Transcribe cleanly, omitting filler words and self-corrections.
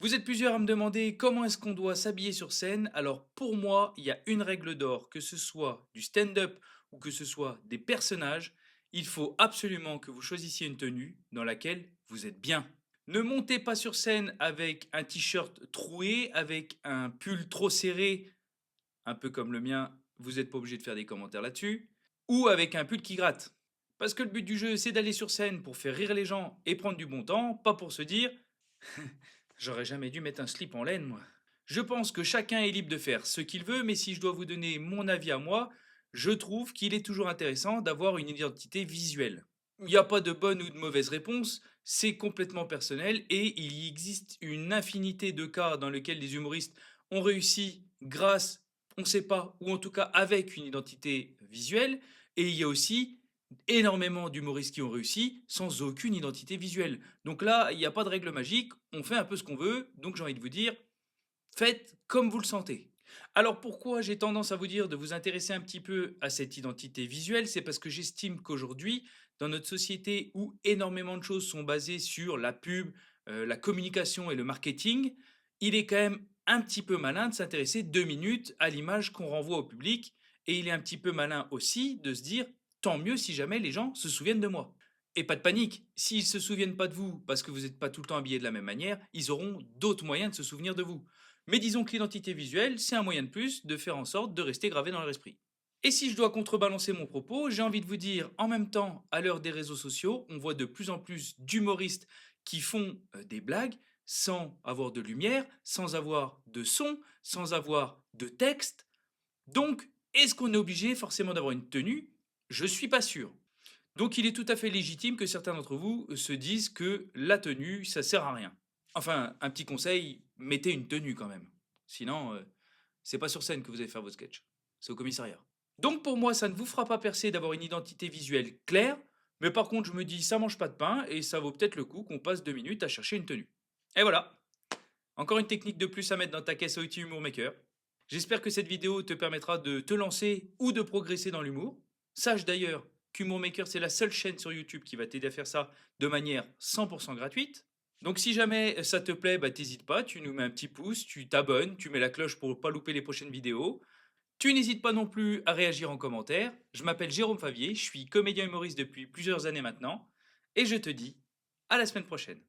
Vous êtes plusieurs à me demander comment est-ce qu'on doit s'habiller sur scène. Alors pour moi, il y a une règle d'or, que ce soit du stand-up ou que ce soit des personnages, il faut absolument que vous choisissiez une tenue dans laquelle vous êtes bien. Ne montez pas sur scène avec un t-shirt troué, avec un pull trop serré, un peu comme le mien, vous n'êtes pas obligé de faire des commentaires là-dessus, ou avec un pull qui gratte. Parce que le but du jeu, c'est d'aller sur scène pour faire rire les gens et prendre du bon temps, pas pour se dire j'aurais jamais dû mettre un slip en laine, moi. Je pense que chacun est libre de faire ce qu'il veut, mais si je dois vous donner mon avis à moi, je trouve qu'il est toujours intéressant d'avoir une identité visuelle. Il n'y a pas de bonne ou de mauvaise réponse, c'est complètement personnel et il y existe une infinité de cas dans lesquels les humoristes ont réussi grâce, on ne sait pas, ou en tout cas avec une identité visuelle, et il y a aussi énormément d'humoristes qui ont réussi sans aucune identité visuelle. Donc là, il n'y a pas de règle magique, on fait un peu ce qu'on veut, donc j'ai envie de vous dire, faites comme vous le sentez. Alors pourquoi j'ai tendance à vous dire de vous intéresser un petit peu à cette identité visuelle? C'est parce que j'estime qu'aujourd'hui, dans notre société où énormément de choses sont basées sur la pub, la communication et le marketing, il est quand même un petit peu malin de s'intéresser 2 minutes à l'image qu'on renvoie au public. Et il est un petit peu malin aussi de se dire, tant mieux si jamais les gens se souviennent de moi. Et pas de panique, s'ils ne se souviennent pas de vous parce que vous n'êtes pas tout le temps habillé de la même manière, ils auront d'autres moyens de se souvenir de vous. Mais disons que l'identité visuelle, c'est un moyen de plus de faire en sorte de rester gravé dans leur esprit. Et si je dois contrebalancer mon propos, j'ai envie de vous dire, en même temps, à l'heure des réseaux sociaux, on voit de plus en plus d'humoristes qui font des blagues sans avoir de lumière, sans avoir de son, sans avoir de texte. Donc, est-ce qu'on est obligé forcément d'avoir une tenue? Je suis pas sûr. Donc il est tout à fait légitime que certains d'entre vous se disent que la tenue, ça sert à rien. Enfin, un petit conseil, mettez une tenue quand même. Sinon, c'est pas sur scène que vous allez faire vos sketchs. C'est au commissariat. Donc pour moi, ça ne vous fera pas percer d'avoir une identité visuelle claire, mais par contre, je me dis, ça mange pas de pain et ça vaut peut-être le coup qu'on passe 2 minutes à chercher une tenue. Et voilà, encore une technique de plus à mettre dans ta caisse à outils Humour Maker. J'espère que cette vidéo te permettra de te lancer ou de progresser dans l'humour. Sache d'ailleurs qu'Humour Maker, c'est la seule chaîne sur YouTube qui va t'aider à faire ça de manière 100% gratuite. Donc si jamais ça te plaît, bah t'hésites pas, tu nous mets un petit pouce, tu t'abonnes, tu mets la cloche pour ne pas louper les prochaines vidéos. Tu n'hésites pas non plus à réagir en commentaire. Je m'appelle Jérôme Favier, je suis comédien humoriste depuis plusieurs années maintenant, et je te dis à la semaine prochaine.